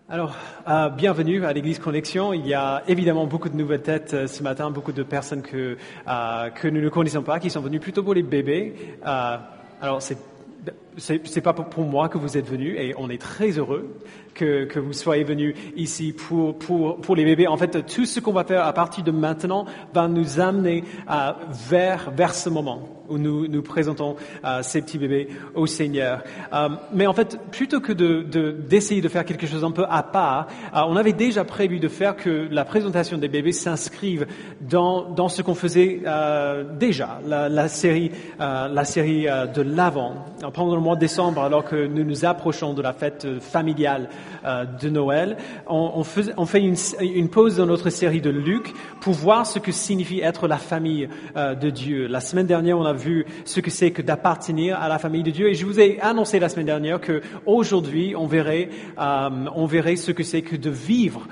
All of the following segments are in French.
Alors, bienvenue à l'Église Connexion. Il y a évidemment beaucoup de nouvelles têtes ce matin, beaucoup de personnes que nous ne connaissons pas, qui sont venues plutôt pour les bébés. Alors, c'est pas pour moi que vous êtes venus, et on est très heureux que vous soyez venus ici pour les bébés. En fait, tout ce qu'on va faire à partir de maintenant va nous amener vers ce moment où nous présentons ces petits bébés au Seigneur. Mais en fait, plutôt que d'essayer de faire quelque chose un peu à part, on avait déjà prévu de faire que la présentation des bébés s'inscrive dans ce qu'on faisait déjà, la série de l'Avent. Pendant le mois de décembre, alors que nous nous approchons de la fête familiale de Noël, on fait une pause dans notre série de Luc pour voir ce que signifie être la famille de Dieu. La semaine dernière, on a vu ce que c'est que d'appartenir à la famille de Dieu, et je vous ai annoncé la semaine dernière que aujourd'hui on verrait ce que c'est que de vivre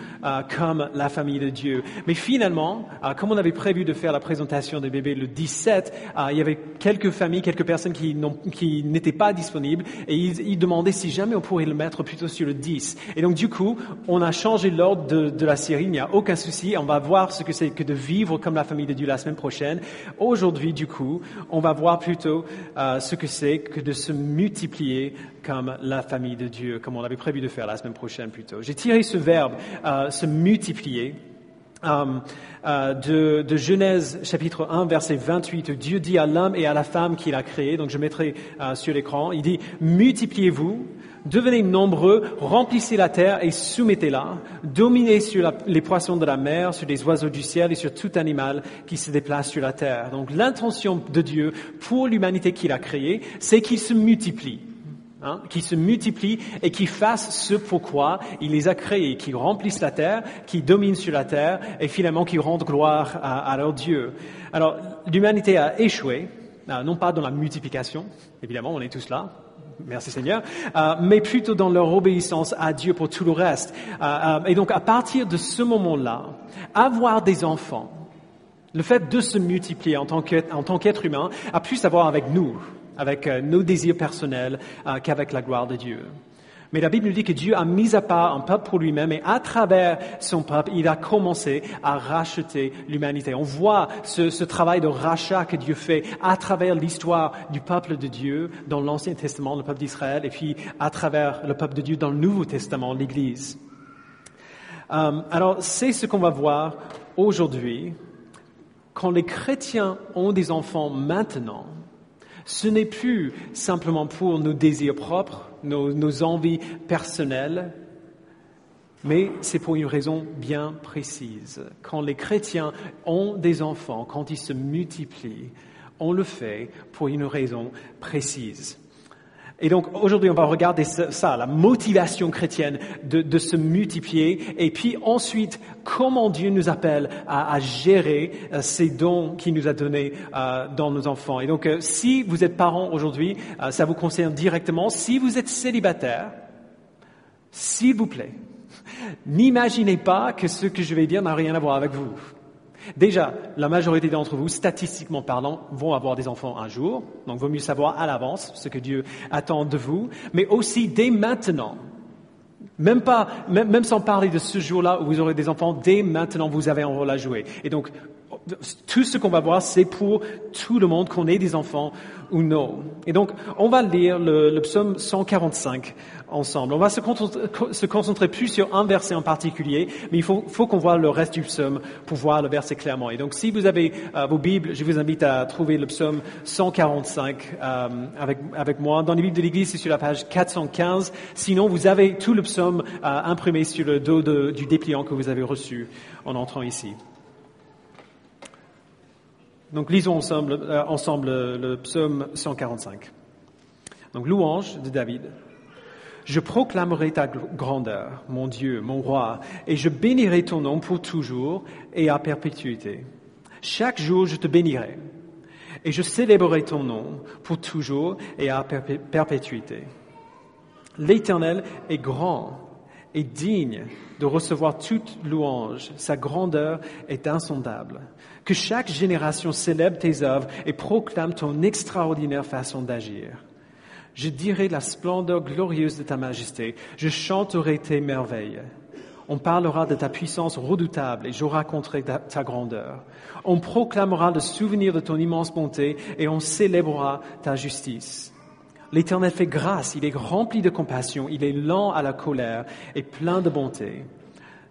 comme la famille de Dieu. Mais finalement, comme on avait prévu de faire la présentation des bébés le 17, il y avait quelques familles, quelques personnes qui n'étaient pas disponibles, et ils demandaient si jamais on pourrait le mettre plutôt sur le 10. Et donc du coup, on a changé l'ordre de la série, il n'y a aucun souci, on va voir ce que c'est que de vivre comme la famille de Dieu la semaine prochaine. Aujourd'hui, du coup, on va voir plutôt ce que c'est que de se multiplier comme la famille de Dieu, comme on avait prévu de faire la semaine prochaine plutôt. J'ai tiré ce verbe, se multiplier, de Genèse chapitre 1 verset 28, Dieu dit à l'homme et à la femme qu'il a créés, donc je mettrai sur l'écran, il dit « Multipliez-vous, devenez nombreux, remplissez la terre et soumettez-la, dominez sur les poissons de la mer, sur les oiseaux du ciel et sur tout animal qui se déplace sur la terre. » Donc l'intention de Dieu pour l'humanité qu'il a créée, c'est qu'il se multiplie. Qui se multiplient et qui fassent ce pourquoi il les a créés, qui remplissent la terre, qui dominent sur la terre et finalement qui rendent gloire à leur Dieu. Alors, l'humanité a échoué, non pas dans la multiplication, évidemment, on est tous là, merci Seigneur, mais plutôt dans leur obéissance à Dieu pour tout le reste. Et donc, à partir de ce moment-là, avoir des enfants, le fait de se multiplier en tant qu'être humain, a plus à voir avec nous, avec nos désirs personnels, qu'avec la gloire de Dieu. Mais la Bible nous dit que Dieu a mis à part un peuple pour lui-même, et à travers son peuple, il a commencé à racheter l'humanité. On voit ce travail de rachat que Dieu fait à travers l'histoire du peuple de Dieu dans l'Ancien Testament, le peuple d'Israël, et puis à travers le peuple de Dieu dans le Nouveau Testament, l'Église. Alors, c'est ce qu'on va voir aujourd'hui. Quand les chrétiens ont des enfants maintenant, ce n'est plus simplement pour nos désirs propres, nos envies personnelles, mais c'est pour une raison bien précise. Quand les chrétiens ont des enfants, quand ils se multiplient, on le fait pour une raison précise. Et donc, aujourd'hui, on va regarder ça, la motivation chrétienne de se multiplier, et puis ensuite, comment Dieu nous appelle à gérer ces dons qu'il nous a donnés dans nos enfants. Et donc, si vous êtes parents aujourd'hui, ça vous concerne directement. Si vous êtes célibataire, s'il vous plaît, n'imaginez pas que ce que je vais dire n'a rien à voir avec vous. Déjà, la majorité d'entre vous, statistiquement parlant, vont avoir des enfants un jour. Donc, il vaut mieux savoir à l'avance ce que Dieu attend de vous. Mais aussi, dès maintenant, même sans parler de ce jour-là où vous aurez des enfants, dès maintenant, vous avez un rôle à jouer. Et donc, tout ce qu'on va voir, c'est pour tout le monde, qu'on ait des enfants ou non. Et donc, on va lire le psaume 145 ensemble. On va se concentrer plus sur un verset en particulier, mais il faut qu'on voit le reste du psaume pour voir le verset clairement. Et donc, si vous avez vos Bibles, je vous invite à trouver le psaume 145 avec moi. Dans les Bibles de l'Église, c'est sur la page 415. Sinon, vous avez tout le psaume imprimé sur le dos du dépliant que vous avez reçu en entrant ici. Donc, lisons ensemble le psaume 145. Donc, louange de David. Je proclamerai ta grandeur, mon Dieu, mon roi, et je bénirai ton nom pour toujours et à perpétuité. Chaque jour, je te bénirai, et je célébrerai ton nom pour toujours et à perpétuité. L'Éternel est grand et digne de recevoir toute louange. Sa grandeur est insondable. Que chaque génération célèbre tes œuvres et proclame ton extraordinaire façon d'agir. Je dirai la splendeur glorieuse de ta majesté. Je chanterai tes merveilles. On parlera de ta puissance redoutable et je raconterai ta grandeur. On proclamera le souvenir de ton immense bonté et on célébrera ta justice. L'Éternel fait grâce, il est rempli de compassion, il est lent à la colère et plein de bonté.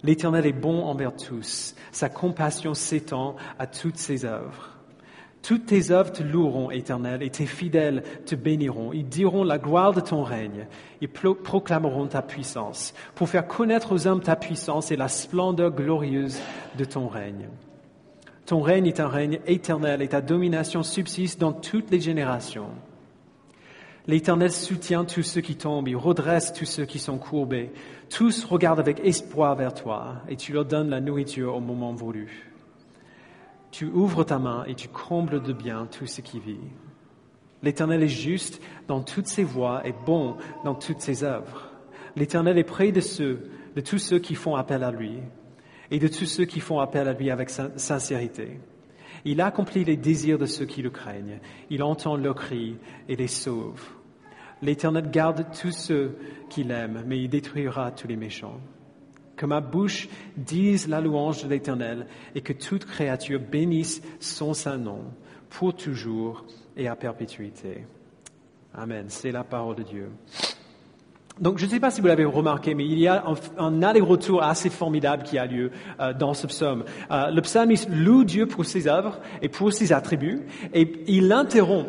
L'Éternel est bon envers tous, sa compassion s'étend à toutes ses œuvres. Toutes tes œuvres te loueront, Éternel, et tes fidèles te béniront. Ils diront la gloire de ton règne. Ils proclameront ta puissance pour faire connaître aux hommes ta puissance et la splendeur glorieuse de ton règne. Ton règne est un règne éternel et ta domination subsiste dans toutes les générations. L'Éternel soutient tous ceux qui tombent, il redresse tous ceux qui sont courbés. Tous regardent avec espoir vers toi et tu leur donnes la nourriture au moment voulu. Tu ouvres ta main et tu combles de bien tout ce qui vit. L'Éternel est juste dans toutes ses voies et bon dans toutes ses œuvres. L'Éternel est près de tous ceux qui font appel à lui et de tous ceux qui font appel à lui avec sincérité. Il accomplit les désirs de ceux qui le craignent. Il entend leurs cris et les sauve. L'Éternel garde tous ceux qui l'aiment, mais il détruira tous les méchants. Que ma bouche dise la louange de l'Éternel et que toute créature bénisse son saint nom pour toujours et à perpétuité. Amen. C'est la parole de Dieu. Donc, je ne sais pas si vous l'avez remarqué, mais il y a un aller-retour assez formidable qui a lieu dans ce psaume. Le psalmiste loue Dieu pour ses œuvres et pour ses attributs, et il interrompt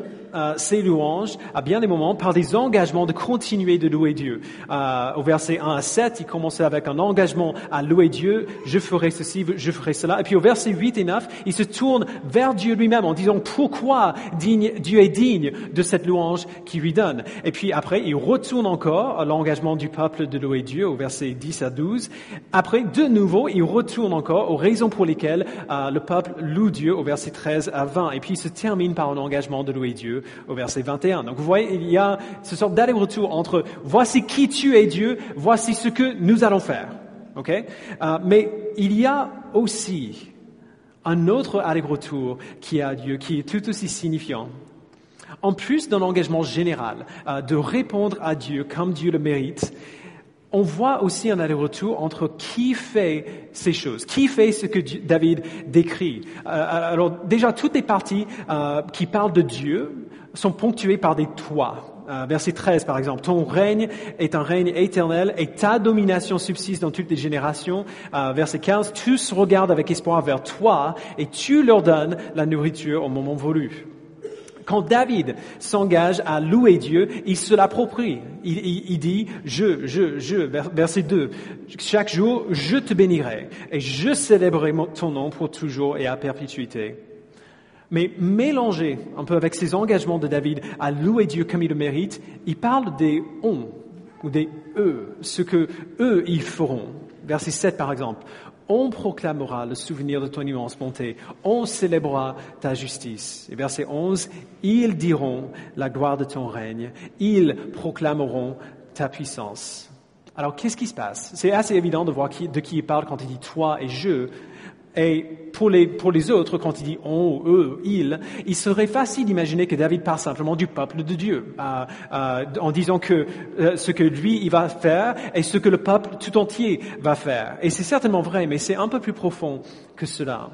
ses louanges à bien des moments par des engagements de continuer de louer Dieu. Au verset 1 à 7, il commençait avec un engagement à louer Dieu, je ferai ceci, je ferai cela. Et puis au verset 8 et 9, il se tourne vers Dieu lui-même en disant pourquoi Dieu est digne de cette louange qu'il lui donne. Et puis après, il retourne encore à l'engagement du peuple de louer Dieu au verset 10 à 12. Après, de nouveau, il retourne encore aux raisons pour lesquelles le peuple loue Dieu au verset 13 à 20. Et puis il se termine par un engagement de louer Dieu au verset 21. Donc vous voyez, il y a ce sorte d'aller-retour entre voici qui tu es Dieu, voici ce que nous allons faire. Okay? Mais il y a aussi un autre aller-retour qui a Dieu, qui est tout aussi signifiant. En plus d'un engagement général de répondre à Dieu comme Dieu le mérite, on voit aussi un aller-retour entre qui fait ces choses, qui fait ce que David décrit. Alors déjà, toutes les parties qui parlent de Dieu sont ponctuées par des toits. Verset 13, par exemple, ton règne est un règne éternel et ta domination subsiste dans toutes les générations. Verset 15, tous regardent avec espoir vers toi et tu leur donnes la nourriture au moment voulu. Quand David s'engage à louer Dieu, il se l'approprie. Il dit, verset 2, chaque jour, je te bénirai et je célébrerai ton nom pour toujours et à perpétuité. Mais mélangé un peu avec ces engagements de David à louer Dieu comme il le mérite, il parle des « on » ou des « eux », ce que eux ils feront. Verset 7 par exemple. On proclamera le souvenir de ton immense bonté. On célébrera ta justice. Et verset 11, ils diront la gloire de ton règne. Ils proclameront ta puissance. Alors, qu'est-ce qui se passe? C'est assez évident de voir de qui il parle quand il dit toi et je. Et pour les autres, quand il dit on, eux, il serait facile d'imaginer que David parle simplement du peuple de Dieu, en disant que ce que lui, il va faire et ce que le peuple tout entier va faire. Et c'est certainement vrai, mais c'est un peu plus profond que cela.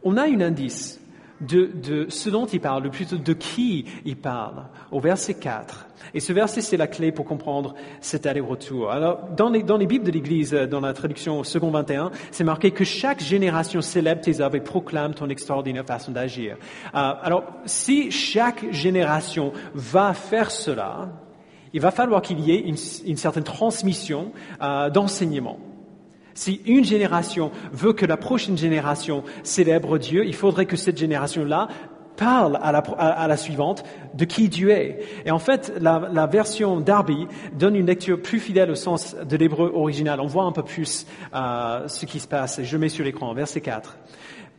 On a un indice de ce dont il parle, ou plutôt de qui il parle, au verset 4. Et ce verset, c'est la clé pour comprendre cet aller-retour. Alors, dans les Bibles de l'Église, dans la traduction second 21, c'est marqué que chaque génération célèbre tes œuvres et proclame ton extraordinaire façon d'agir. Alors, si chaque génération va faire cela, il va falloir qu'il y ait une certaine transmission d'enseignement. Si une génération veut que la prochaine génération célèbre Dieu, il faudrait que cette génération-là parle à la suivante de qui Dieu est. Et en fait, la version Darby donne une lecture plus fidèle au sens de l'hébreu original. On voit un peu plus ce qui se passe. Je mets sur l'écran, verset 4.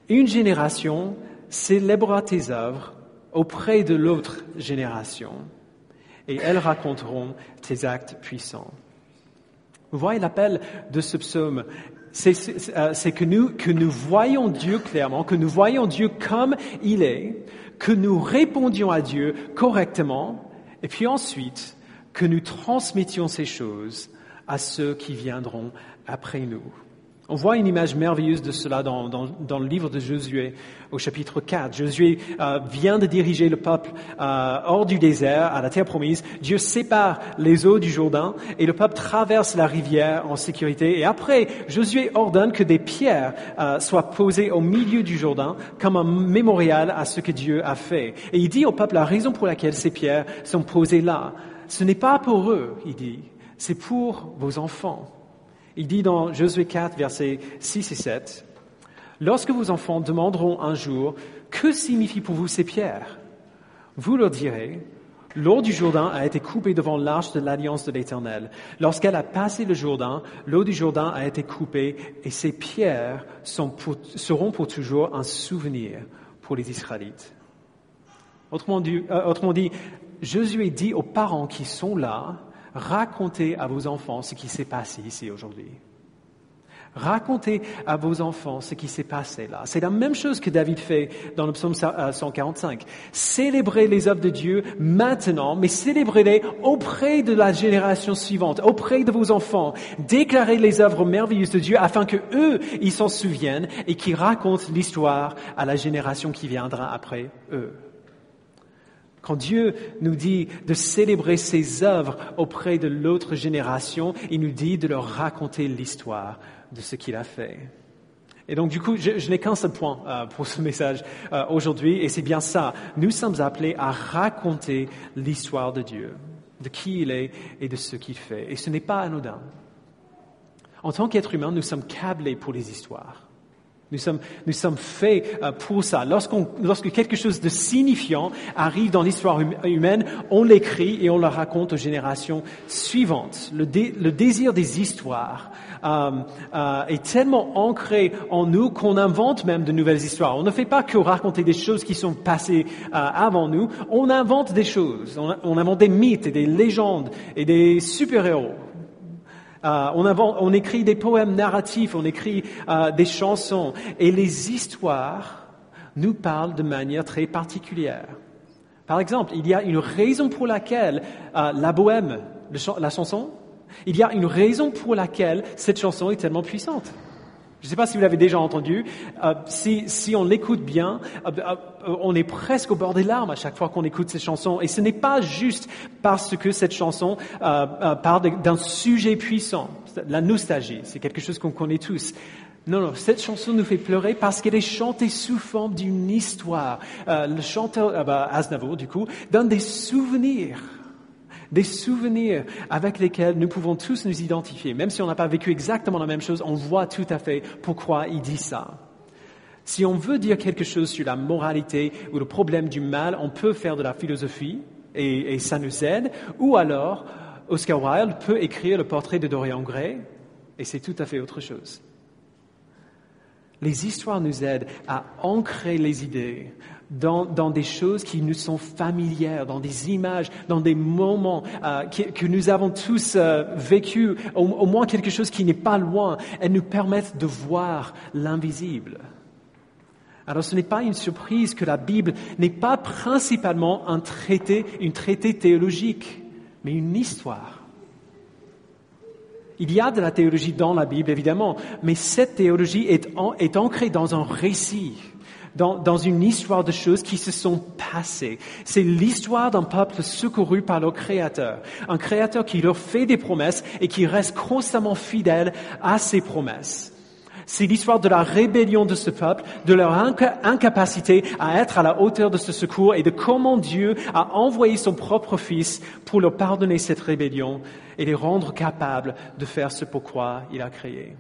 Une génération célébrera tes œuvres auprès de l'autre génération, et elles raconteront tes actes puissants. Vous voyez l'appel de ce psaume, c'est que nous voyons Dieu clairement, que nous voyons Dieu comme il est, que nous répondions à Dieu correctement et puis ensuite que nous transmettions ces choses à ceux qui viendront après nous. On voit une image merveilleuse de cela dans le livre de Josué au chapitre 4. Josué vient de diriger le peuple hors du désert à la terre promise. Dieu sépare les eaux du Jourdain et le peuple traverse la rivière en sécurité. Et après, Josué ordonne que des pierres soient posées au milieu du Jourdain comme un mémorial à ce que Dieu a fait. Et il dit au peuple la raison pour laquelle ces pierres sont posées là. Ce n'est pas pour eux, il dit, c'est pour vos enfants. Il dit dans Josué 4, versets 6 et 7, « Lorsque vos enfants demanderont un jour, « Que signifient pour vous ces pierres ?» Vous leur direz, « L'eau du Jourdain a été coupée devant l'arche de l'alliance de l'Éternel. Lorsqu'elle a passé le Jourdain, l'eau du Jourdain a été coupée et ces pierres seront pour toujours un souvenir pour les Israélites. » Autrement dit, Josué dit aux parents qui sont là, racontez à vos enfants ce qui s'est passé ici aujourd'hui. Racontez à vos enfants ce qui s'est passé là. C'est la même chose que David fait dans le psaume 145. Célébrez les œuvres de Dieu maintenant, mais célébrez-les auprès de la génération suivante, auprès de vos enfants. Déclarez les œuvres merveilleuses de Dieu afin que eux, ils s'en souviennent et qu'ils racontent l'histoire à la génération qui viendra après eux. Quand Dieu nous dit de célébrer ses œuvres auprès de l'autre génération, il nous dit de leur raconter l'histoire de ce qu'il a fait. Et donc du coup, je n'ai qu'un seul point pour ce message aujourd'hui, et c'est bien ça. Nous sommes appelés à raconter l'histoire de Dieu, de qui il est et de ce qu'il fait. Et ce n'est pas anodin. En tant qu'être humain, nous sommes câblés pour les histoires. Nous sommes faits pour ça. Lorsque quelque chose de signifiant arrive dans l'histoire humaine, on l'écrit et on le raconte aux générations suivantes. Le désir des histoires est tellement ancré en nous qu'on invente même de nouvelles histoires. On ne fait pas que raconter des choses qui sont passées avant nous, on invente des choses. On invente des mythes et des légendes et des super-héros. On écrit des poèmes narratifs, on écrit des chansons, et les histoires nous parlent de manière très particulière. Par exemple, il y a une raison pour laquelle la bohème, la chanson, il y a une raison pour laquelle cette chanson est tellement puissante. Je ne sais pas si vous l'avez déjà entendu. Si on l'écoute bien, on est presque au bord des larmes à chaque fois qu'on écoute cette chanson. Et ce n'est pas juste parce que cette chanson parle d'un sujet puissant. La nostalgie, c'est quelque chose qu'on connaît tous. Non, cette chanson nous fait pleurer parce qu'elle est chantée sous forme d'une histoire. Le chanteur Aznavour, du coup, donne des souvenirs avec lesquels nous pouvons tous nous identifier. Même si on n'a pas vécu exactement la même chose, on voit tout à fait pourquoi il dit ça. Si on veut dire quelque chose sur la moralité ou le problème du mal, on peut faire de la philosophie et ça nous aide. Ou alors, Oscar Wilde peut écrire le portrait de Dorian Gray et c'est tout à fait autre chose. Les histoires nous aident à ancrer les idées dans des choses qui nous sont familières, dans des images, dans des moments que nous avons tous vécus, au moins quelque chose qui n'est pas loin. Elles nous permettent de voir l'invisible. Alors ce n'est pas une surprise que la Bible n'est pas principalement une traité théologique, mais une histoire. Il y a de la théologie dans la Bible, évidemment, mais cette théologie est ancrée dans un récit, dans une histoire de choses qui se sont passées. C'est l'histoire d'un peuple secouru par leur Créateur, un Créateur qui leur fait des promesses et qui reste constamment fidèle à ses promesses. C'est l'histoire de la rébellion de ce peuple, de leur incapacité à être à la hauteur de ce secours et de comment Dieu a envoyé son propre Fils pour leur pardonner cette rébellion et les rendre capables de faire ce pourquoi il a créé.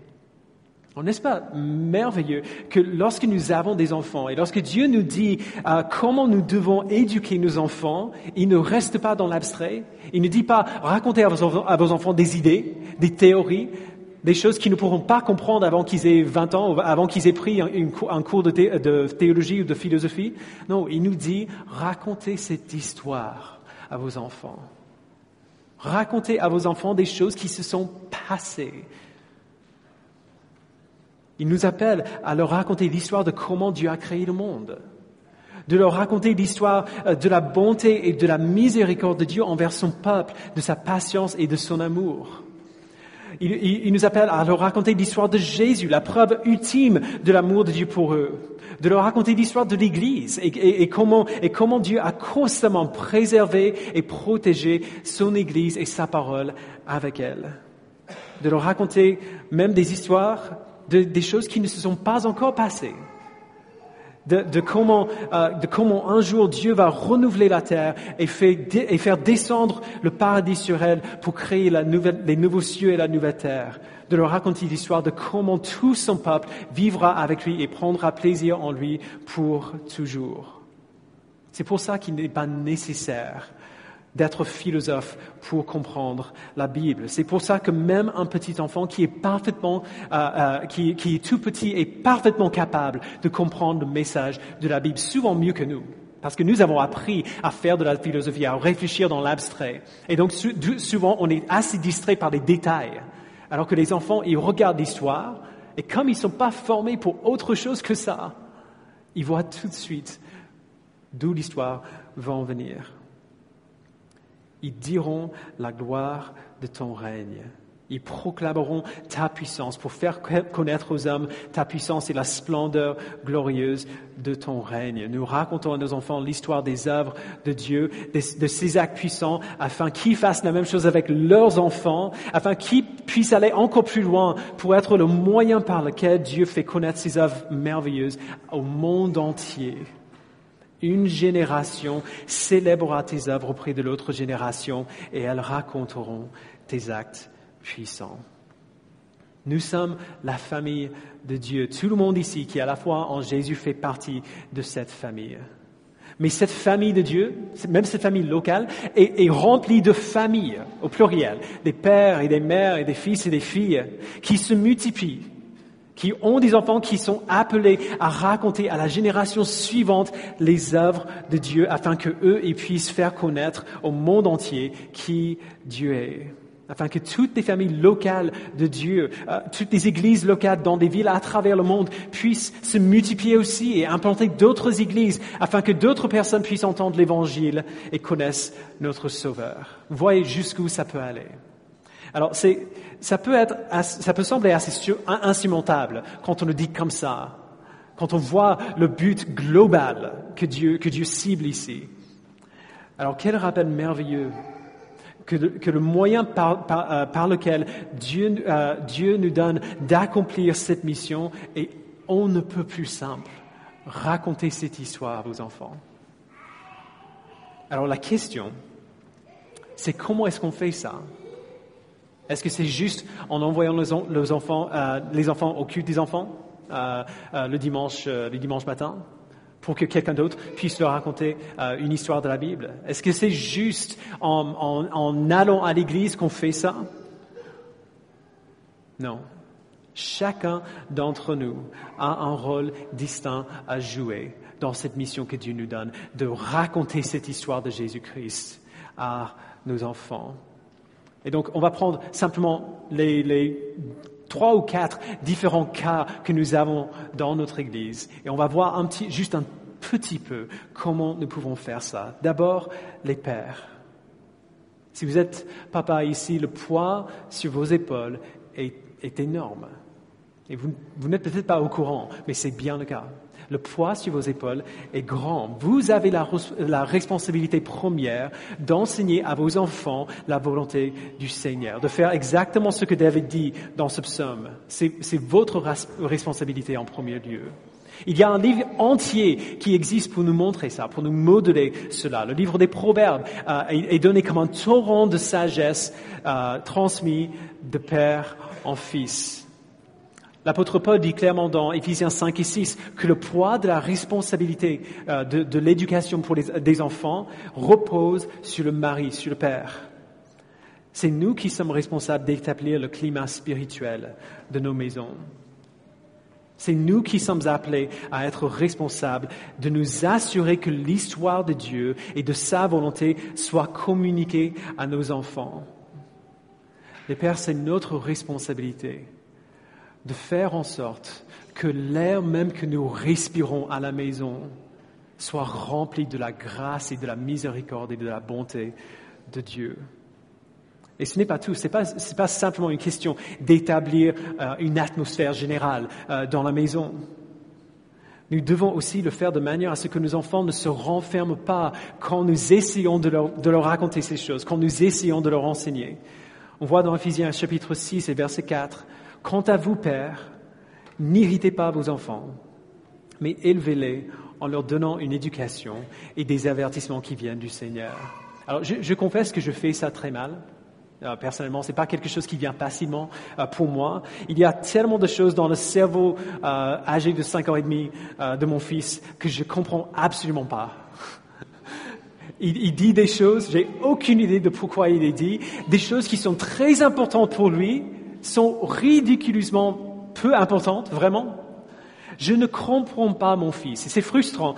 N'est-ce pas merveilleux que lorsque nous avons des enfants et lorsque Dieu nous dit comment nous devons éduquer nos enfants, il ne reste pas dans l'abstrait, il ne dit pas racontez à vos enfants des idées, des théories, des choses qu'ils ne pourront pas comprendre avant qu'ils aient 20 ans, avant qu'ils aient pris un cours de théologie ou de philosophie. Non, il nous dit, racontez cette histoire à vos enfants. Racontez à vos enfants des choses qui se sont passées. Il nous appelle à leur raconter l'histoire de comment Dieu a créé le monde, de leur raconter l'histoire de la bonté et de la miséricorde de Dieu envers son peuple, de sa patience et de son amour. Il nous appelle à leur raconter l'histoire de Jésus, la preuve ultime de l'amour de Dieu pour eux, de leur raconter l'histoire de l'Église et comment Dieu a constamment préservé et protégé son Église et sa parole avec elle. De leur raconter même des histoires des choses qui ne se sont pas encore passées. De comment un jour Dieu va renouveler la terre et faire descendre le paradis sur elle pour créer les nouveaux cieux et la nouvelle terre. De leur raconter l'histoire de comment tout son peuple vivra avec lui et prendra plaisir en lui pour toujours. C'est pour ça qu'il n'est pas nécessaire d'être philosophe pour comprendre la Bible. C'est pour ça que même un petit enfant qui est qui est tout petit est parfaitement capable de comprendre le message de la Bible, souvent mieux que nous. Parce que nous avons appris à faire de la philosophie, à réfléchir dans l'abstrait. Et donc souvent on est assez distrait par les détails. Alors que les enfants, ils regardent l'histoire et comme ils ne sont pas formés pour autre chose que ça, ils voient tout de suite d'où l'histoire va en venir. Ils diront la gloire de ton règne. Ils proclameront ta puissance pour faire connaître aux hommes ta puissance et la splendeur glorieuse de ton règne. Nous racontons à nos enfants l'histoire des œuvres de Dieu, de ses actes puissants, afin qu'ils fassent la même chose avec leurs enfants, afin qu'ils puissent aller encore plus loin pour être le moyen par lequel Dieu fait connaître ses œuvres merveilleuses au monde entier. Une génération célébrera tes œuvres auprès de l'autre génération et elles raconteront tes actes puissants. Nous sommes la famille de Dieu. Tout le monde ici qui à la foi en Jésus fait partie de cette famille. Mais cette famille de Dieu, même cette famille locale, est remplie de familles, au pluriel, des pères et des mères et des fils et des filles qui se multiplient, qui ont des enfants qui sont appelés à raconter à la génération suivante les œuvres de Dieu afin que eux ils puissent faire connaître au monde entier qui Dieu est. Afin que toutes les familles locales de Dieu, toutes les églises locales dans des villes à travers le monde puissent se multiplier aussi et implanter d'autres églises afin que d'autres personnes puissent entendre l'évangile et connaissent notre Sauveur. Vous voyez jusqu'où ça peut aller. Alors, ça peut sembler assez insurmontable quand on le dit comme ça, quand on voit le but global que Dieu cible ici. Alors, quel rappel merveilleux que le moyen par lequel Dieu nous donne d'accomplir cette mission est on ne peut plus simple. Racontez cette histoire à vos enfants. Alors, la question, c'est comment est-ce qu'on fait ça? Est-ce que c'est juste en envoyant les enfants au culte des enfants le dimanche matin pour que quelqu'un d'autre puisse leur raconter une histoire de la Bible? Est-ce que c'est juste en allant à l'église qu'on fait ça? Non. Chacun d'entre nous a un rôle distinct à jouer dans cette mission que Dieu nous donne, de raconter cette histoire de Jésus-Christ à nos enfants. Et donc, on va prendre simplement les 3 ou 4 différents cas que nous avons dans notre Église. Et on va voir juste un petit peu comment nous pouvons faire ça. D'abord, les pères. Si vous êtes papa ici, le poids sur vos épaules est énorme. Et vous n'êtes peut-être pas au courant, mais c'est bien le cas. Le poids sur vos épaules est grand. Vous avez la responsabilité première d'enseigner à vos enfants la volonté du Seigneur, de faire exactement ce que David dit dans ce psaume. C'est votre responsabilité en premier lieu. Il y a un livre entier qui existe pour nous montrer ça, pour nous modeler cela. Le livre des Proverbes est donné comme un torrent de sagesse transmis de père en fils. L'apôtre Paul dit clairement dans Éphésiens 5 et 6 que le poids de la responsabilité de l'éducation des enfants repose sur le mari, sur le père. C'est nous qui sommes responsables d'établir le climat spirituel de nos maisons. C'est nous qui sommes appelés à être responsables de nous assurer que l'histoire de Dieu et de sa volonté soit communiquée à nos enfants. Les pères, c'est notre responsabilité de faire en sorte que l'air même que nous respirons à la maison soit rempli de la grâce et de la miséricorde et de la bonté de Dieu. Et ce n'est pas tout, c'est pas simplement une question d'établir une atmosphère générale dans la maison. Nous devons aussi le faire de manière à ce que nos enfants ne se renferment pas quand nous essayons de leur raconter ces choses, quand nous essayons de leur enseigner. On voit dans Ephésiens chapitre 6 et verset 4, « Quant à vous, pères, n'irritez pas vos enfants, mais élevez-les en leur donnant une éducation et des avertissements qui viennent du Seigneur. » Alors, je confesse que je fais ça très mal. Personnellement, c'est pas quelque chose qui vient facilement pour moi. Il y a tellement de choses dans le cerveau âgé de 5 ans et demi de mon fils que je comprends absolument pas. Il dit des choses, j'ai aucune idée de pourquoi il les dit. Des choses qui sont très importantes pour lui sont ridiculement peu importantes, vraiment. Je ne comprends pas mon fils. C'est frustrant.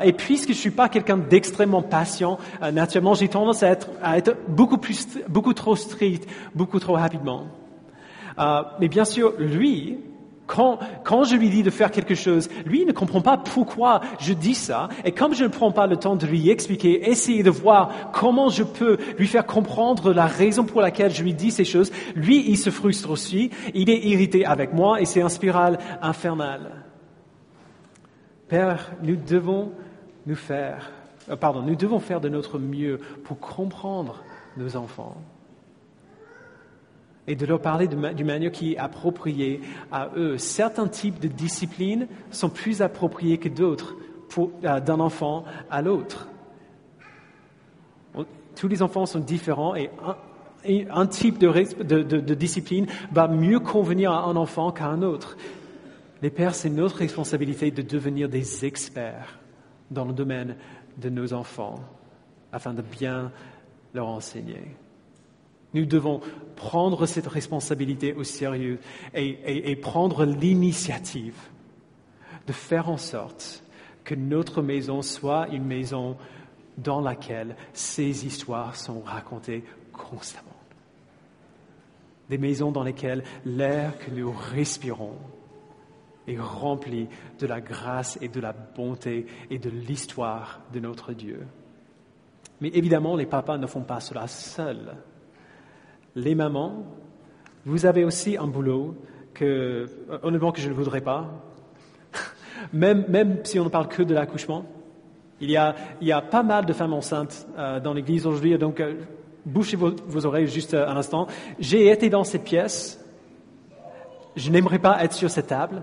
Et puisque je suis pas quelqu'un d'extrêmement patient, naturellement, j'ai tendance à être beaucoup trop strict, beaucoup trop rapidement. Mais bien sûr, lui, quand je lui dis de faire quelque chose, lui ne comprend pas pourquoi je dis ça. Et comme je ne prends pas le temps de lui expliquer, essayer de voir comment je peux lui faire comprendre la raison pour laquelle je lui dis ces choses, lui, il se frustre aussi. Il est irrité avec moi et c'est une spirale infernale. Père, nous devons faire de notre mieux pour comprendre nos enfants et de leur parler d'une manière qui est appropriée à eux. Certains types de disciplines sont plus appropriés que d'autres d'un enfant à l'autre. Tous les enfants sont différents et un type de discipline va mieux convenir à un enfant qu'à un autre. Les pères, c'est notre responsabilité de devenir des experts dans le domaine de nos enfants afin de bien leur enseigner. Nous devons prendre cette responsabilité au sérieux et prendre l'initiative de faire en sorte que notre maison soit une maison dans laquelle ces histoires sont racontées constamment. Des maisons dans lesquelles l'air que nous respirons est rempli de la grâce et de la bonté et de l'histoire de notre Dieu. Mais évidemment, les papas ne font pas cela seuls. Les mamans, vous avez aussi un boulot honnêtement, que je ne voudrais pas. Même si on ne parle que de l'accouchement. Il y a pas mal de femmes enceintes dans l'église aujourd'hui, donc bouchez vos oreilles juste un instant. J'ai été dans cette pièce. Je n'aimerais pas être sur cette table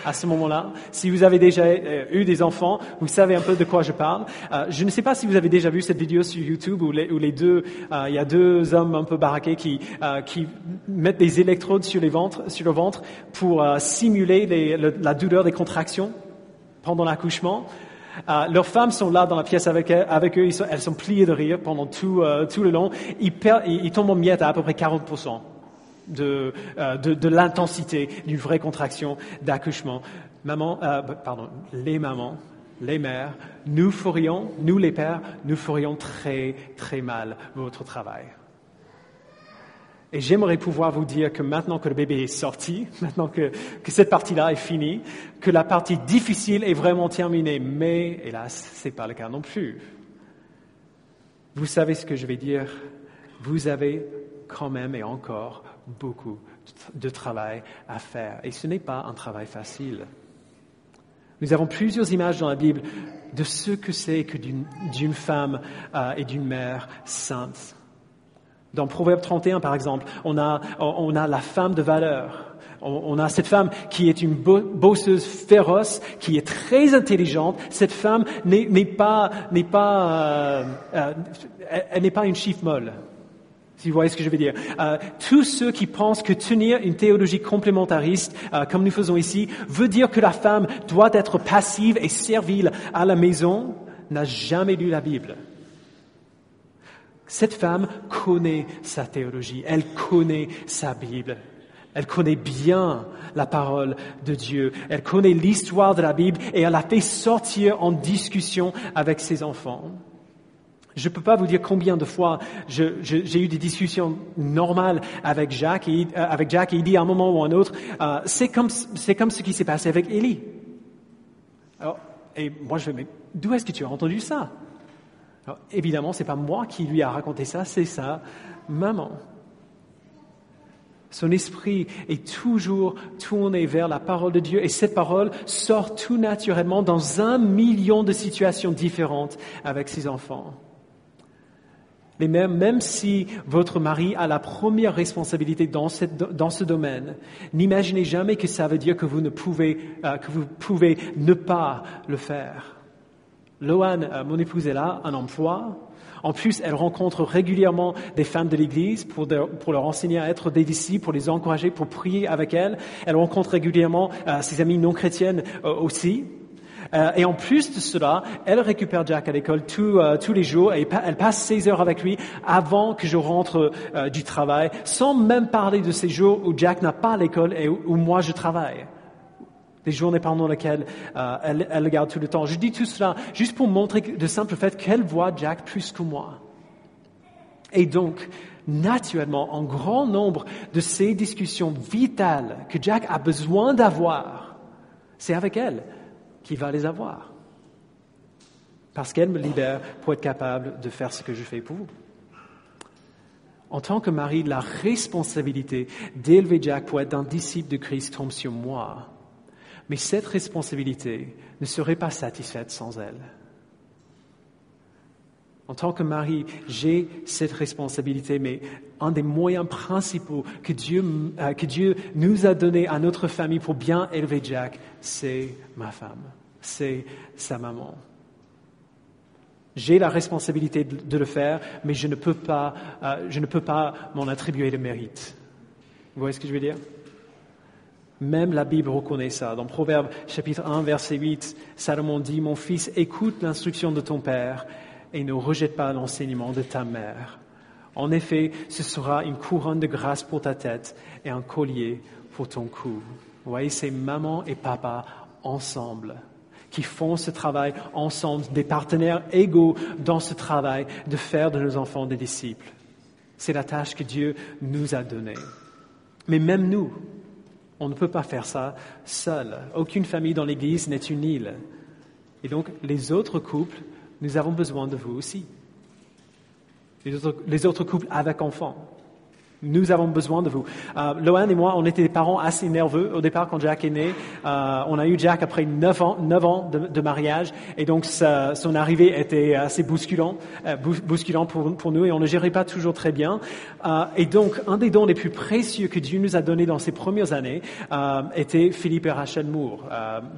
à ce moment-là. Si vous avez déjà eu des enfants, vous savez un peu de quoi je parle. Je ne sais pas si vous avez déjà vu cette vidéo sur YouTube où il y a deux hommes un peu baraqués qui mettent des électrodes sur le ventre pour simuler la douleur des contractions pendant l'accouchement. Leurs femmes sont là dans la pièce avec eux. Elles sont pliées de rire pendant tout le long. Ils tombent en miettes à peu près 40%. De l'intensité d'une vraie contraction d'accouchement. Les mamans, les mères, nous les pères, nous ferions très, très mal votre travail. Et j'aimerais pouvoir vous dire que maintenant que le bébé est sorti, maintenant que cette partie-là est finie, que la partie difficile est vraiment terminée. Mais, hélas, c'est pas le cas non plus. Vous savez ce que je vais dire. Vous avez quand même et encore beaucoup de travail à faire. Et ce n'est pas un travail facile. Nous avons plusieurs images dans la Bible de ce que c'est que d'une femme et d'une mère sainte. Dans Proverbe 31, par exemple, on a la femme de valeur. On a cette femme qui est une bosseuse féroce, qui est très intelligente. Cette femme n'est pas une chiffre molle. Si vous voyez ce que je veux dire. Tous ceux qui pensent que tenir une théologie complémentariste, comme nous faisons ici, veut dire que la femme doit être passive et servile à la maison, n'a jamais lu la Bible. Cette femme connaît sa théologie, elle connaît sa Bible. Elle connaît bien la parole de Dieu. Elle connaît l'histoire de la Bible et elle la fait sortir en discussion avec ses enfants. Je ne peux pas vous dire combien de fois j'ai eu des discussions normales avec Jacques et il dit à un moment ou à un autre, c'est comme ce qui s'est passé avec Élie. Alors, Et moi, je vais, mais d'où est-ce que tu as entendu ça? Alors, évidemment, c'est pas moi qui lui a raconté ça, c'est sa maman. Son esprit est toujours tourné vers la parole de Dieu et cette parole sort tout naturellement dans 1 million de situations différentes avec ses enfants. Mais même si votre mari a la première responsabilité dans ce domaine, n'imaginez jamais que ça veut dire que vous pouvez ne pas le faire. Loane, mon épouse, elle a un emploi. En plus, elle rencontre régulièrement des femmes de l'Église pour leur enseigner à être des disciples, pour les encourager, pour prier avec elles. Elle rencontre régulièrement ses amies non chrétiennes aussi. Et en plus de cela, elle récupère Jack à l'école tous les jours et elle passe 16 heures avec lui avant que je rentre du travail, sans même parler de ces jours où Jack n'a pas l'école et où moi je travaille. Des journées pendant lesquelles elle le garde tout le temps. Je dis tout cela juste pour montrer de simple fait qu'elle voit Jack plus que moi. Et donc, naturellement, un grand nombre de ces discussions vitales que Jack a besoin d'avoir, c'est avec elle qu'il va les avoir. Parce qu'elle me libère pour être capable de faire ce que je fais pour vous. En tant que mari, la responsabilité d'élever Jack pour être un disciple de Christ tombe sur moi. Mais cette responsabilité ne serait pas satisfaite sans elle. En tant que mari, j'ai cette responsabilité, mais un des moyens principaux que Dieu nous a donné à notre famille pour bien élever Jack, c'est ma femme, c'est sa maman. J'ai la responsabilité de le faire, mais je ne peux pas m'en attribuer le mérite. Vous voyez ce que je veux dire? Même la Bible reconnaît ça. Dans Proverbes chapitre 1, verset 8, Salomon dit « Mon fils, écoute l'instruction de ton père et ne rejette pas l'enseignement de ta mère. En effet, ce sera une couronne de grâce pour ta tête et un collier pour ton cou. » Vous voyez, c'est maman et papa ensemble qui font ce travail ensemble, des partenaires égaux dans ce travail de faire de nos enfants des disciples. C'est la tâche que Dieu nous a donnée. Mais même nous, on ne peut pas faire ça seul. Aucune famille dans l'Église n'est une île. Et donc, les autres couples, nous avons besoin de vous aussi. Les autres couples avec enfants, nous avons besoin de vous. Loane et moi, on était des parents assez nerveux au départ quand Jack est né. On a eu Jack après 9 ans de mariage et donc son arrivée était assez bousculant pour nous et on ne gérait pas toujours très bien. Et donc, un des dons les plus précieux que Dieu nous a donnés dans ces premières années était Philippe et Rachel Moore.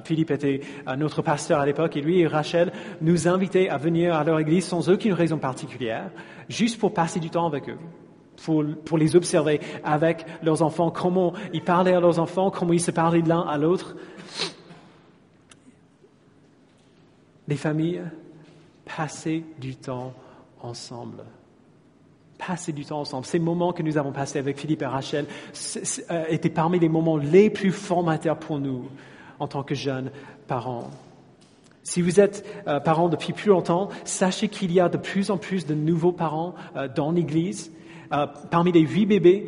Philippe était notre pasteur à l'époque et lui et Rachel nous invitaient à venir à leur église sans aucune raison particulière, juste pour passer du temps avec eux. Pour les observer avec leurs enfants, comment ils parlaient à leurs enfants, comment ils se parlaient de l'un à l'autre. Les familles, passer du temps ensemble. Passer du temps ensemble. Ces moments que nous avons passés avec Philippe et Rachel étaient parmi les moments les plus formateurs pour nous en tant que jeunes parents. Si vous êtes parents depuis plus longtemps, sachez qu'il y a de plus en plus de nouveaux parents dans l'Église. Parmi les 8 bébés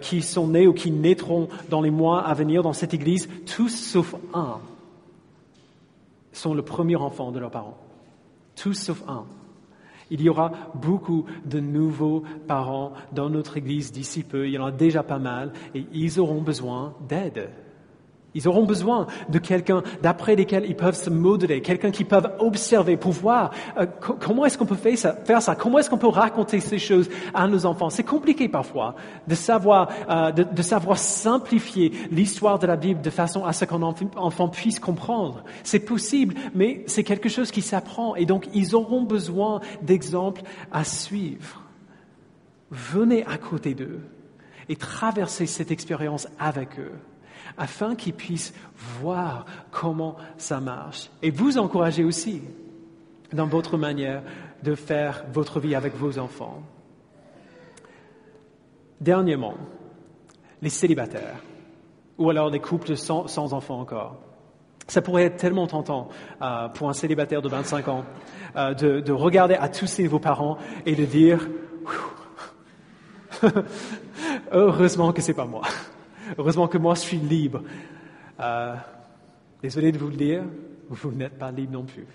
qui sont nés ou qui naîtront dans les mois à venir dans cette église, tous sauf un sont le premier enfant de leurs parents. Tous sauf un. Il y aura beaucoup de nouveaux parents dans notre église d'ici peu. Il y en a déjà pas mal et ils auront besoin d'aide. Ils auront besoin de quelqu'un d'après lesquels ils peuvent se modeler, quelqu'un qu'ils peuvent observer pour voir comment est-ce qu'on peut faire ça, comment est-ce qu'on peut raconter ces choses à nos enfants. C'est compliqué parfois de savoir simplifier l'histoire de la Bible de façon à ce qu'un enfant puisse comprendre. C'est possible, mais c'est quelque chose qui s'apprend et donc ils auront besoin d'exemples à suivre. Venez à côté d'eux et traversez cette expérience avec eux, afin qu'ils puissent voir comment ça marche. Et vous encourager aussi dans votre manière de faire votre vie avec vos enfants. Dernièrement, les célibataires, ou alors les couples sans enfants encore. Ça pourrait être tellement tentant pour un célibataire de 25 ans de regarder à tous ces nouveaux parents et de dire « Heureusement que c'est pas moi ». Heureusement que moi, je suis libre. Désolé de vous le dire, vous n'êtes pas libre non plus.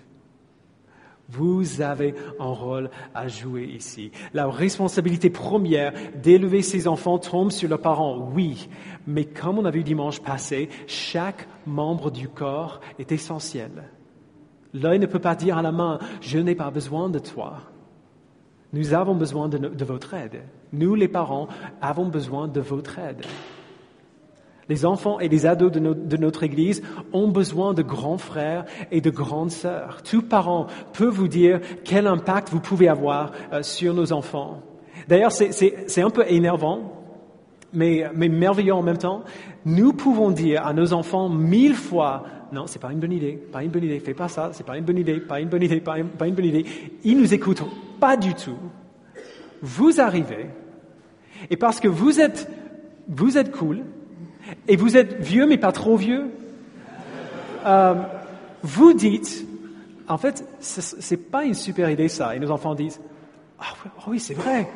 Vous avez un rôle à jouer ici. La responsabilité première d'élever ses enfants tombe sur leurs parents, oui. Mais comme on a vu dimanche passé, chaque membre du corps est essentiel. L'œil ne peut pas dire à la main, je n'ai pas besoin de toi. Nous avons besoin de votre aide. Nous, les parents, avons besoin de votre aide. Les enfants et les ados de notre Église ont besoin de grands frères et de grandes sœurs. Tout parent peut vous dire quel impact vous pouvez avoir sur nos enfants. D'ailleurs, c'est un peu énervant, mais merveilleux en même temps. Nous pouvons dire à nos enfants 1000 fois, non, c'est pas une bonne idée, fais pas ça, c'est pas une bonne idée, pas une bonne idée. Ils nous écoutent pas du tout. Vous arrivez, et parce que vous êtes cool, et vous êtes vieux, mais pas trop vieux. Vous dites, en fait, c'est pas une super idée ça. Et nos enfants disent, ah oui, c'est vrai.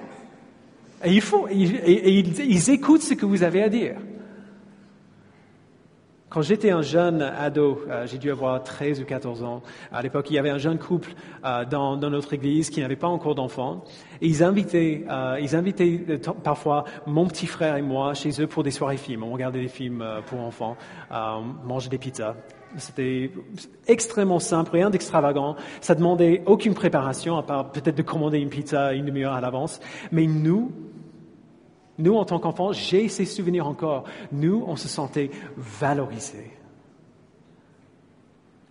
Et ils écoutent ce que vous avez à dire. Quand j'étais un jeune ado, j'ai dû avoir 13 ou 14 ans. À l'époque, il y avait un jeune couple dans notre église qui n'avait pas encore d'enfants. Et ils invitaient parfois mon petit frère et moi chez eux pour des soirées films. On regardait des films pour enfants, manger des pizzas. C'était extrêmement simple, rien d'extravagant. Ça demandait aucune préparation, à part peut-être de commander une pizza une demi-heure à l'avance. Mais nous, en tant qu'enfants, j'ai ces souvenirs encore. Nous, on se sentait valorisés.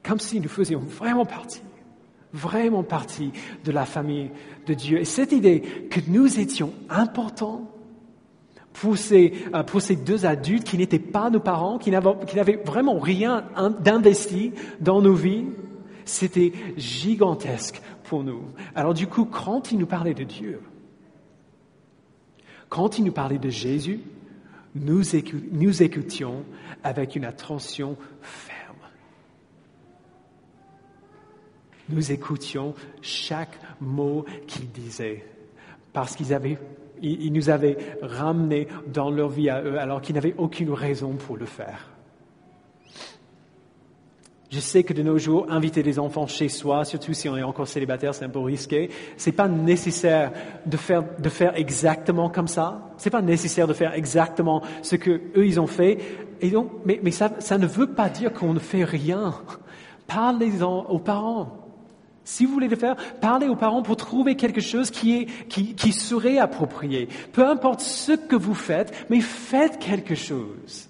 Comme si nous faisions vraiment partie de la famille de Dieu. Et cette idée que nous étions importants pour ces deux adultes qui n'étaient pas nos parents, qui n'avaient vraiment rien d'investi dans nos vies, c'était gigantesque pour nous. Alors du coup, quand ils nous parlaient de Dieu, quand il nous parlait de Jésus, nous écoutions avec une attention ferme. Nous écoutions chaque mot qu'il disait, parce il nous avait ramenés dans leur vie à eux, alors qu'ils n'avaient aucune raison pour le faire. Je sais que de nos jours, inviter des enfants chez soi, surtout si on est encore célibataire, c'est un peu risqué. C'est pas nécessaire de faire exactement comme ça. C'est pas nécessaire de faire exactement ce que eux ils ont fait. Et donc, mais ça ne veut pas dire qu'on ne fait rien. Parlez-en aux parents. Si vous voulez le faire, parlez aux parents pour trouver quelque chose qui serait approprié. Peu importe ce que vous faites, mais faites quelque chose.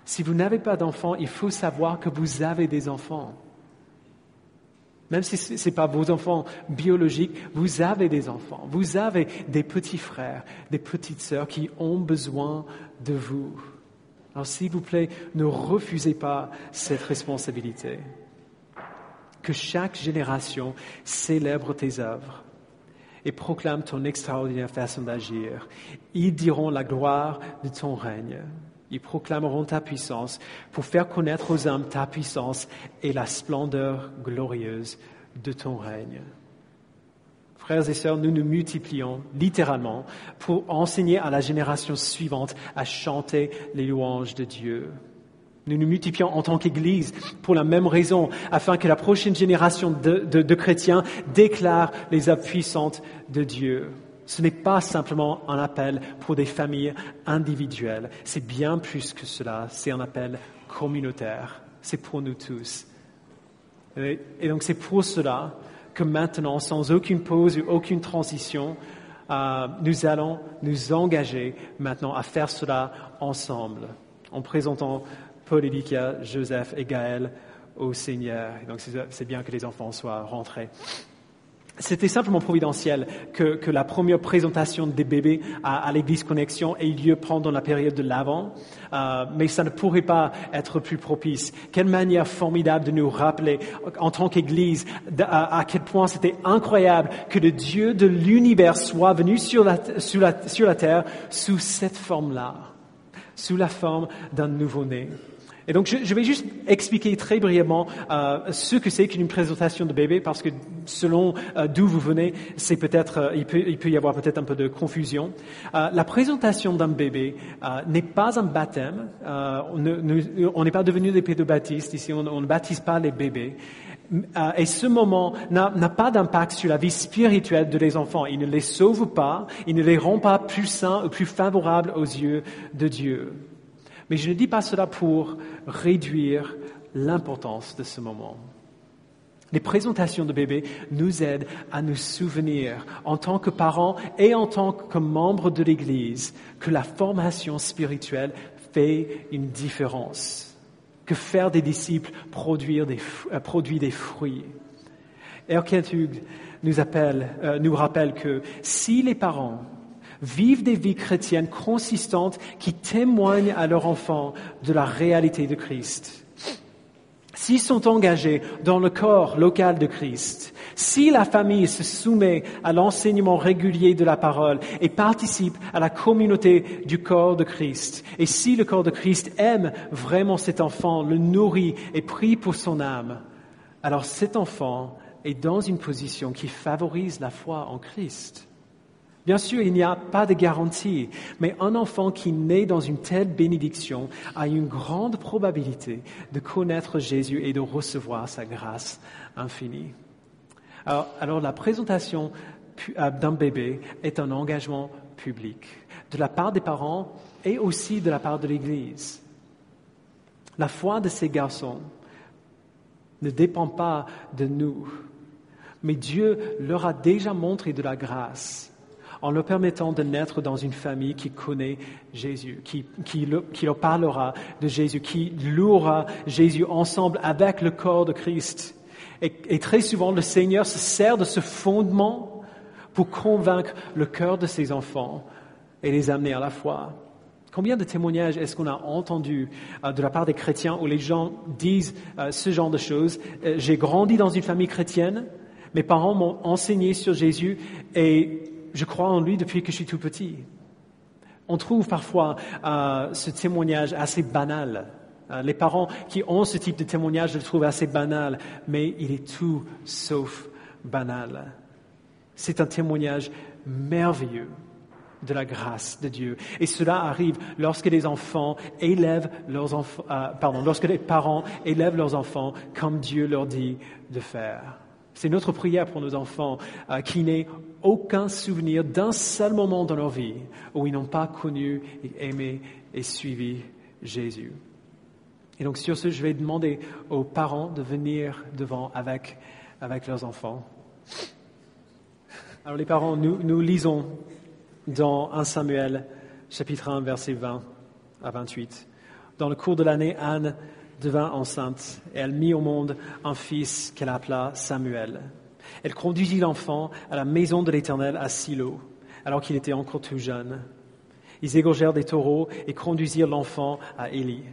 Si vous n'avez pas d'enfants, il faut savoir que vous avez des enfants. Même si ce n'est pas vos enfants biologiques, vous avez des enfants. Vous avez des petits frères, des petites sœurs qui ont besoin de vous. Alors s'il vous plaît, ne refusez pas cette responsabilité. Que chaque génération célèbre tes œuvres et proclame ton extraordinaire façon d'agir. Ils diront la gloire de ton règne. Ils proclameront ta puissance pour faire connaître aux hommes ta puissance et la splendeur glorieuse de ton règne. Frères et sœurs, nous nous multiplions littéralement pour enseigner à la génération suivante à chanter les louanges de Dieu. Nous nous multiplions en tant qu'Église pour la même raison, afin que la prochaine génération de chrétiens déclare les œuvres puissantes de Dieu. Ce n'est pas simplement un appel pour des familles individuelles. C'est bien plus que cela. C'est un appel communautaire. C'est pour nous tous. Et donc c'est pour cela que maintenant, sans aucune pause ou aucune transition, nous allons nous engager maintenant à faire cela ensemble, en présentant Paul, Elikia, Joseph et Gaël au Seigneur. Et donc c'est bien que les enfants soient rentrés. C'était simplement providentiel que la première présentation des bébés à l'Église Connexion ait lieu pendant la période de l'Avent, mais ça ne pourrait pas être plus propice. Quelle manière formidable de nous rappeler en tant qu'Église à quel point c'était incroyable que le Dieu de l'univers soit venu sur la terre sous cette forme-là, sous la forme d'un nouveau-né. Et donc, je vais juste expliquer très brièvement ce que c'est qu'une présentation de bébé, parce que selon d'où vous venez, c'est peut-être, il peut y avoir peut-être un peu de confusion. La présentation d'un bébé n'est pas un baptême. On n'est pas devenu des pédobaptistes ici. On ne baptise pas les bébés. Et ce moment n'a pas d'impact sur la vie spirituelle de les enfants. Il ne les sauve pas, il ne les rend pas plus saints ou plus favorables aux yeux de Dieu. Mais je ne dis pas cela pour réduire l'importance de ce moment. Les présentations de bébés nous aident à nous souvenir, en tant que parents et en tant que membres de l'Église, que la formation spirituelle fait une différence, que faire des disciples produit des fruits. Erkentude nous rappelle que si les parents vivent des vies chrétiennes consistantes qui témoignent à leurs enfants de la réalité de Christ, s'ils sont engagés dans le corps local de Christ, si la famille se soumet à l'enseignement régulier de la parole et participe à la communauté du corps de Christ, et si le corps de Christ aime vraiment cet enfant, le nourrit et prie pour son âme, alors cet enfant est dans une position qui favorise la foi en Christ. Bien sûr, il n'y a pas de garantie, mais un enfant qui naît dans une telle bénédiction a une grande probabilité de connaître Jésus et de recevoir sa grâce infinie. Alors la présentation d'un bébé est un engagement public, de la part des parents et aussi de la part de l'Église. La foi de ces garçons ne dépend pas de nous, mais Dieu leur a déjà montré de la grâce en leur permettant de naître dans une famille qui connaît Jésus, qui leur parlera de Jésus, qui louera Jésus ensemble avec le corps de Christ. Et très souvent, le Seigneur se sert de ce fondement pour convaincre le cœur de ses enfants et les amener à la foi. Combien de témoignages est-ce qu'on a entendu de la part des chrétiens où les gens disent ce genre de choses? J'ai grandi dans une famille chrétienne, mes parents m'ont enseigné sur Jésus et je crois en lui depuis que je suis tout petit. On trouve parfois ce témoignage assez banal. Les parents qui ont ce type de témoignage le trouvent assez banal, mais il est tout sauf banal. C'est un témoignage merveilleux de la grâce de Dieu. Et cela arrive lorsque les parents élèvent leurs enfants comme Dieu leur dit de faire. C'est notre prière pour nos enfants qui n'aient aucun souvenir d'un seul moment dans leur vie où ils n'ont pas connu, aimé et suivi Jésus. Et donc sur ce, je vais demander aux parents de venir devant avec leurs enfants. Alors les parents, nous lisons dans 1 Samuel, chapitre 1, versets 20 à 28. Dans le cours de l'année, Anne devint enceinte et elle mit au monde un fils qu'elle appela Samuel. Elle conduisit l'enfant à la maison de l'Éternel à Silo, alors qu'il était encore tout jeune. Ils égorgèrent des taureaux et conduisirent l'enfant à Élie.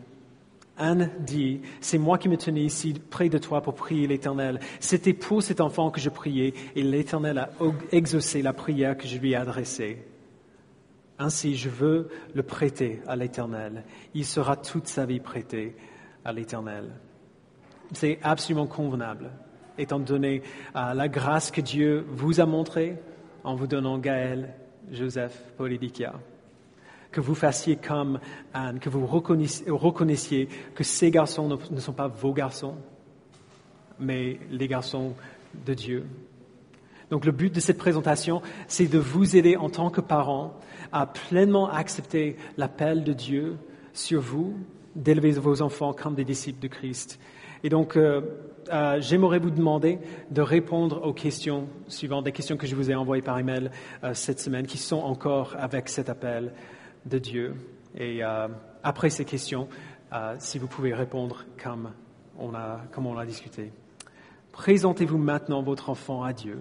Anne dit, « C'est moi qui me tenais ici près de toi pour prier l'Éternel. C'était pour cet enfant que je priais et l'Éternel a exaucé la prière que je lui ai adressée. Ainsi, je veux le prêter à l'Éternel. Il sera toute sa vie prêté à l'Éternel. » C'est absolument convenable, étant donné la grâce que Dieu vous a montrée en vous donnant Gaël, Joseph, Paul et Lydia. Que vous fassiez comme Anne, que vous reconnaissiez que ces garçons ne sont pas vos garçons, mais les garçons de Dieu. Donc le but de cette présentation, c'est de vous aider en tant que parents à pleinement accepter l'appel de Dieu sur vous, d'élever vos enfants comme des disciples de Christ. Et donc, j'aimerais vous demander de répondre aux questions suivantes, des questions que je vous ai envoyées par email cette semaine, qui sont encore avec cet appel de Dieu. Et après ces questions, si vous pouvez répondre comme on a discuté. Présentez-vous maintenant votre enfant à Dieu,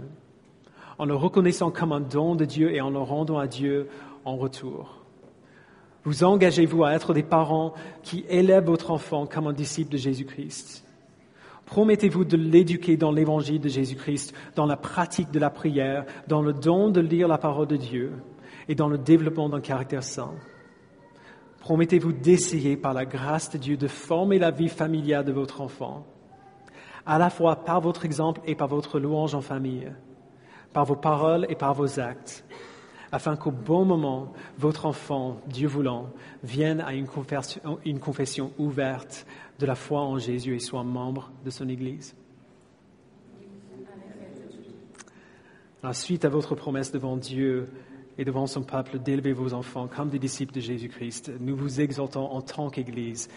en le reconnaissant comme un don de Dieu et en le rendant à Dieu en retour. Vous engagez-vous à être des parents qui élèvent votre enfant comme un disciple de Jésus-Christ. Promettez-vous de l'éduquer dans l'évangile de Jésus-Christ, dans la pratique de la prière, dans le don de lire la parole de Dieu et dans le développement d'un caractère saint. Promettez-vous d'essayer par la grâce de Dieu de former la vie familiale de votre enfant, à la fois par votre exemple et par votre louange en famille, par vos paroles et par vos actes, afin qu'au bon moment, votre enfant, Dieu voulant, vienne à une confession ouverte de la foi en Jésus et soit membre de son Église. Alors, suite à votre promesse devant Dieu et devant son peuple d'élever vos enfants comme des disciples de Jésus-Christ, nous vous exhortons en tant qu'Église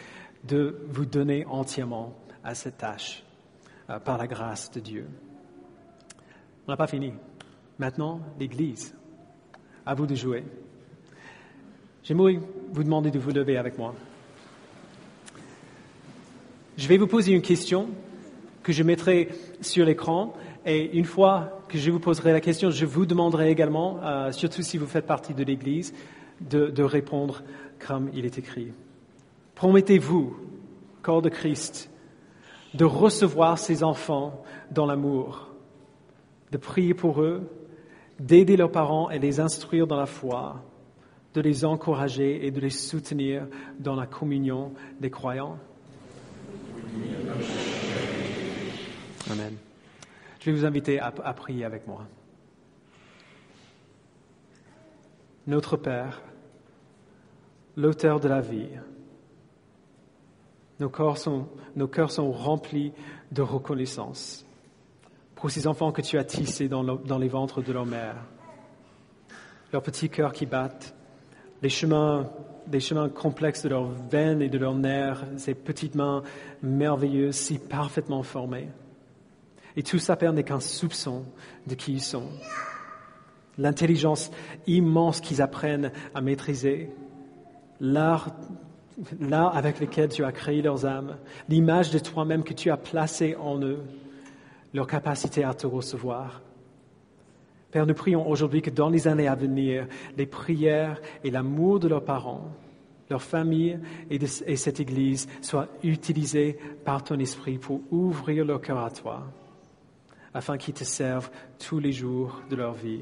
de vous donner entièrement à cette tâche par la grâce de Dieu. On n'a pas fini. Maintenant, l'Église. À vous de jouer. J'aimerais vous demander de vous lever avec moi. Je vais vous poser une question que je mettrai sur l'écran et une fois que je vous poserai la question, je vous demanderai également, surtout si vous faites partie de l'Église, de répondre comme il est écrit. Promettez-vous, corps de Christ, de recevoir ces enfants dans l'amour, de prier pour eux, d'aider leurs parents et les instruire dans la foi, de les encourager et de les soutenir dans la communion des croyants. Amen. Je vais vous inviter à prier avec moi. Notre Père, l'auteur de la vie, nos cœurs sont remplis de reconnaissance pour ces enfants que tu as tissés dans les ventres de leur mère. Leurs petits cœurs qui battent, les chemins complexes de leurs veines et de leurs nerfs, ces petites mains merveilleuses, si parfaitement formées. Et tout ça, Père, n'est qu'un soupçon de qui ils sont. L'intelligence immense qu'ils apprennent à maîtriser, l'art avec lequel tu as créé leurs âmes, l'image de toi-même que tu as placée en eux, leur capacité à te recevoir. Père, nous prions aujourd'hui que dans les années à venir, les prières et l'amour de leurs parents, leur famille et cette Église soient utilisés par ton Esprit pour ouvrir leur cœur à toi, afin qu'ils te servent tous les jours de leur vie.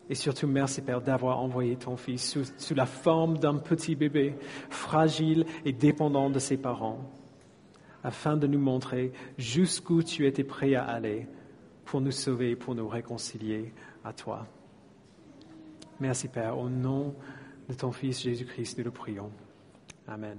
Et surtout, merci Père d'avoir envoyé ton Fils sous la forme d'un petit bébé, fragile et dépendant de ses parents, afin de nous montrer jusqu'où tu étais prêt à aller pour nous sauver, pour nous réconcilier à toi. Merci Père, au nom de ton Fils Jésus-Christ, nous le prions. Amen.